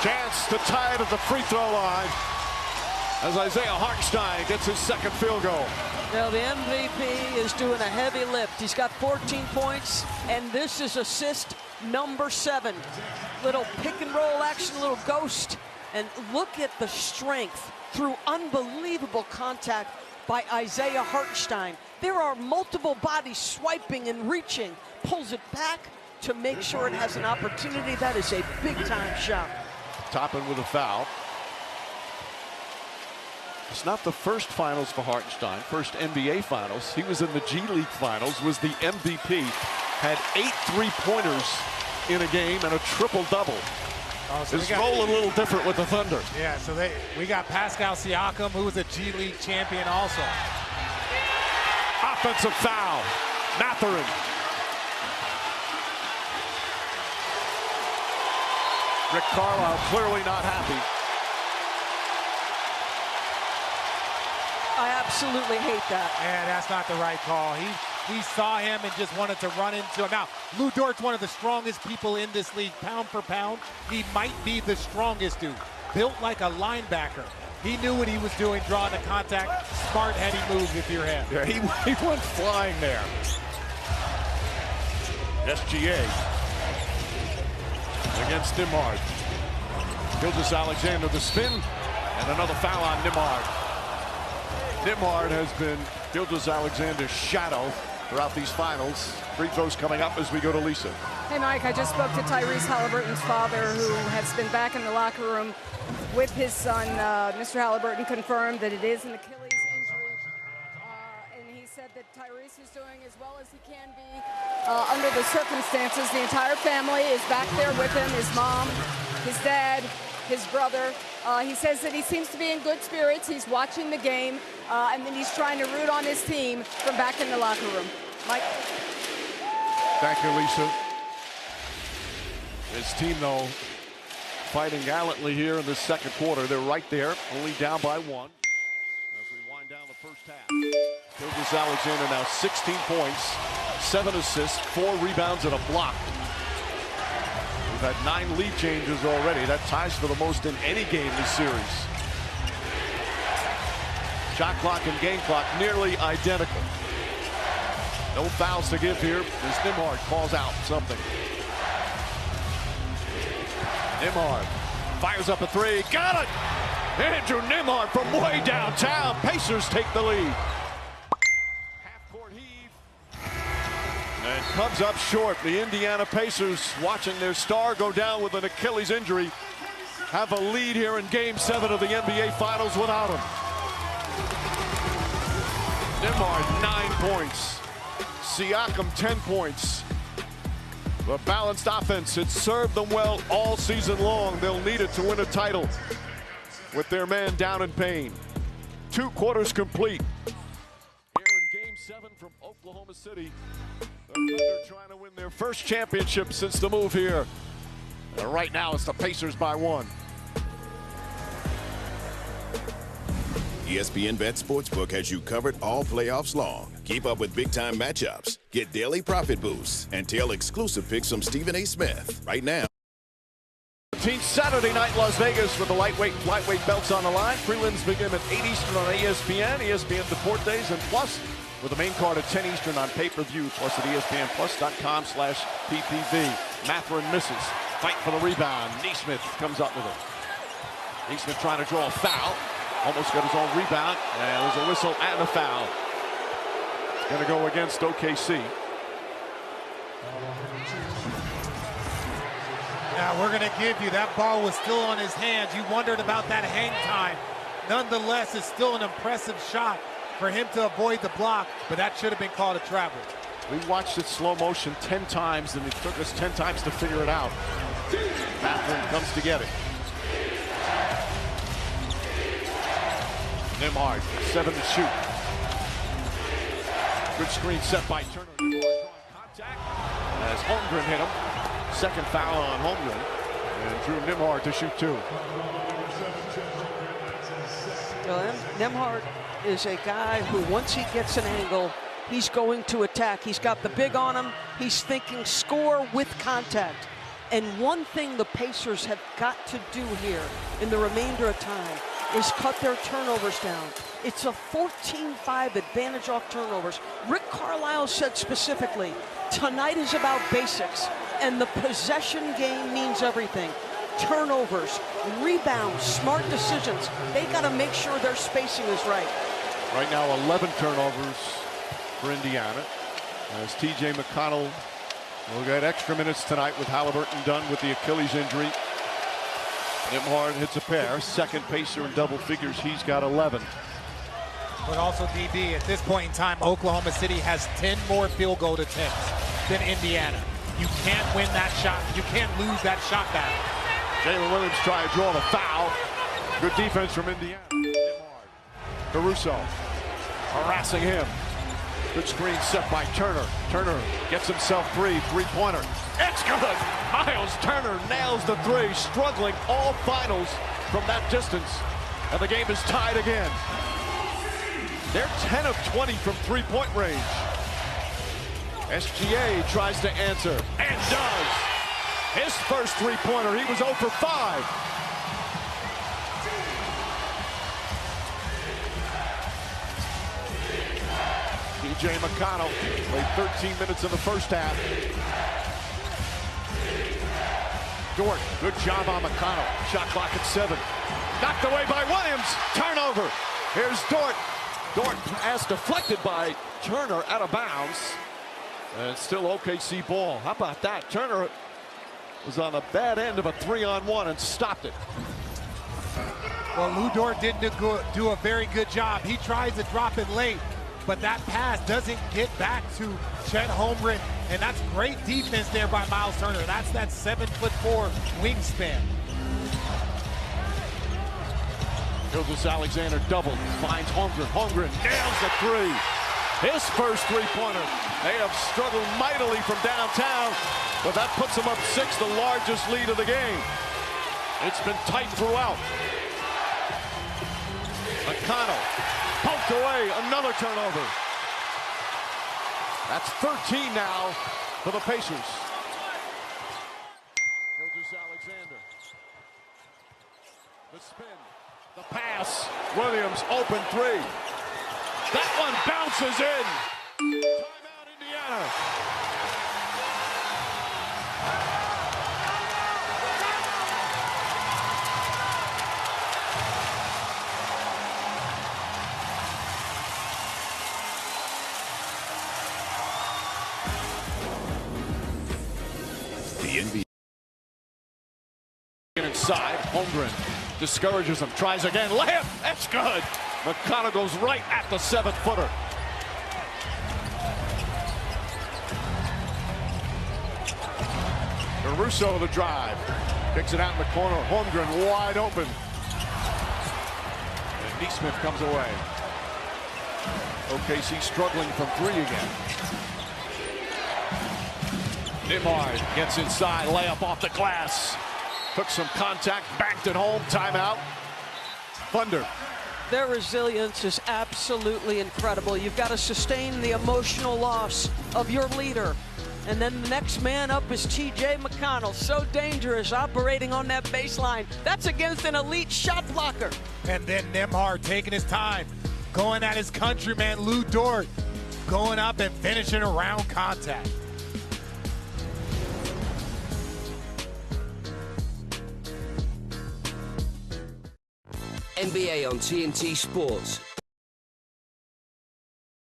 Chance to tie it at the free throw line as Isaiah Hartenstein gets his second field goal. Now the MVP is doing a heavy lift. He's got 14 points, and this is assist number 7. Little pick and roll action, little ghost. And look at the strength through unbelievable contact by Isaiah Hartenstein. There are multiple bodies swiping and reaching. Pulls it back to make sure it has an opportunity. That is a big-time shot. Toppin with a foul. It's not the first finals for Hartenstein, first NBA finals. He was in the G League finals, was the MVP, had 8 3-pointers in a game and a triple-double. So His role a little different with the Thunder. Yeah, so we got Pascal Siakam, who was a G League champion also. Offensive foul. Mathurin. Rick Carlisle clearly not happy. I absolutely hate that. And that's not the right call. He saw him and just wanted to run into him. Now, Lou Dort's one of the strongest people in this league, pound for pound. He might be the strongest dude, built like a linebacker. He knew what he was doing, drawing the contact. Smart, heady move with your head. Yeah, he went flying there. SGA against Nembhard. Gilgeous-Alexander the spin, and another foul on Nembhard. Nembhard has been Gilgeous-Alexander's shadow throughout these finals. Free throws coming up as we go to Lisa. Hey, Mike, I just spoke to Tyrese Halliburton's father, who has been back in the locker room with his son. Mr. Halliburton confirmed that it is an Achilles injury, and he said that Tyrese is doing as well as he can be under the circumstances. The entire family is back there with him, his mom, his dad, his brother. He says that he seems to be in good spirits. He's watching the game, and then he's trying to root on his team from back in the locker room. Mike? Thank you, Lisa. His team, though, fighting gallantly here in the second quarter. They're right there, only down by 1 as we wind down the first half. Gilgeous-Alexander now 16 points, 7 assists, 4 rebounds, and a block. We've had 9 lead changes already. That ties for the most in any game this series. Shot clock and game clock nearly identical. No fouls to give here as Nembhard calls out something. Nembhard fires up a 3. Got it! Andrew Nembhard from way downtown. Pacers take the lead. Half-court heave. And comes up short. The Indiana Pacers, watching their star go down with an Achilles injury, have a lead here in Game 7 of the NBA Finals without him. Nembhard, 9 points. Siakam, 10 points. The balanced offense, it's served them well all season long. They'll need it to win a title with their man down in pain. 2 quarters complete. Here in Game 7 from Oklahoma City, the Thunder trying to win their first championship since the move here. And right now it's the Pacers by 1. ESPN Bet Sportsbook has you covered all playoffs long. Keep up with big-time matchups, get daily profit boosts, and tell exclusive picks from Stephen A. Smith right now. Saturday night, Las Vegas, with the lightweight and flyweight belts on the line. Prelims begin at 8 Eastern on ESPN, ESPN Deportes, and Plus, with the main card at 10 Eastern on pay-per-view, plus at ESPNplus.com/PPV. Mathurin misses. Fight for the rebound. Nesmith comes up with it. Nesmith trying to draw a foul. Almost got his own rebound, and there's a whistle and a foul. It's going to go against OKC. Now we're going to give you, that ball was still on his hands. You wondered about that hang time. Nonetheless, it's still an impressive shot for him to avoid the block, but that should have been called a travel. We watched it slow motion 10 times, and it took us 10 times to figure it out. Mathurin comes to get it. Nembhard, 7 to shoot. Good screen set by Turner. Contact as Holmgren hit him. Second foul on Holmgren. And Drew Nembhard to shoot 2. Well, Nembhard is a guy who, once he gets an angle, he's going to attack. He's got the big on him. He's thinking score with contact. And one thing the Pacers have got to do here in the remainder of time is cut their turnovers down. It's a 14-5 advantage off turnovers. Rick Carlisle said specifically, tonight is about basics, and the possession game means everything. Turnovers, rebounds, smart decisions. They got to make sure their spacing is right. Right now, 11 turnovers for Indiana. As T.J. McConnell will get extra minutes tonight with Halliburton done with the Achilles injury. Nembhard hits a pair, second Pacer in double figures. He's got 11. But also, DD, at this point in time, Oklahoma City has 10 more field goal attempts than Indiana. You can't win that shot. You can't lose that shot battle. Jalen Williams trying to draw the foul. Good defense from Indiana. Caruso harassing him. Good screen set by Turner. Turner gets himself free. Three-pointer. It's good. Miles Turner nails the three. Struggling all finals from that distance. And the game is tied again. They're 10 of 20 from three-point range. SGA tries to answer and does. His first three-pointer. He was 0 for 5. T.J. McConnell played 13 minutes in the first half. Dort, good job on McConnell. Shot clock at 7. Knocked away by Williams. Turnover. Here's Dort. Dort pass deflected by Turner out of bounds. And it's still OKC ball. How about that? Turner was on the bad end of a 3-on-1 and stopped it. Well, Lou Dort didn't do a very good job. He tries to drop it late, but that pass doesn't get back to Chet Holmgren, and that's great defense there by Miles Turner. That's that 7'4" wingspan. Gilgeous-Alexander doubled, finds Holmgren. Holmgren nails the three. His first three-pointer. They have struggled mightily from downtown, but that puts them up 6, the largest lead of the game. It's been tight throughout. McConnell poked away, another turnover. That's 13 now for the Pacers. Gilgeous-Alexander. The spin, the pass. Williams open three. That one bounces in. Timeout, Indiana. The NBA. Inside, Holmgren discourages him, tries again, layup, that's good. McConnell goes right at the 7-footer. Caruso the drive, picks it out in the corner, Holmgren wide open. And Nesmith comes away. OKC struggling from 3 again. Nembhard gets inside, layup off the glass. Took some contact, banked it home, timeout. Thunder. Their resilience is absolutely incredible. You've got to sustain the emotional loss of your leader. And then the next man up is T.J. McConnell. So dangerous operating on that baseline. That's against an elite shot blocker. And then Nembhard taking his time, going at his countryman Lou Dort, going up and finishing around contact. NBA on TNT Sports.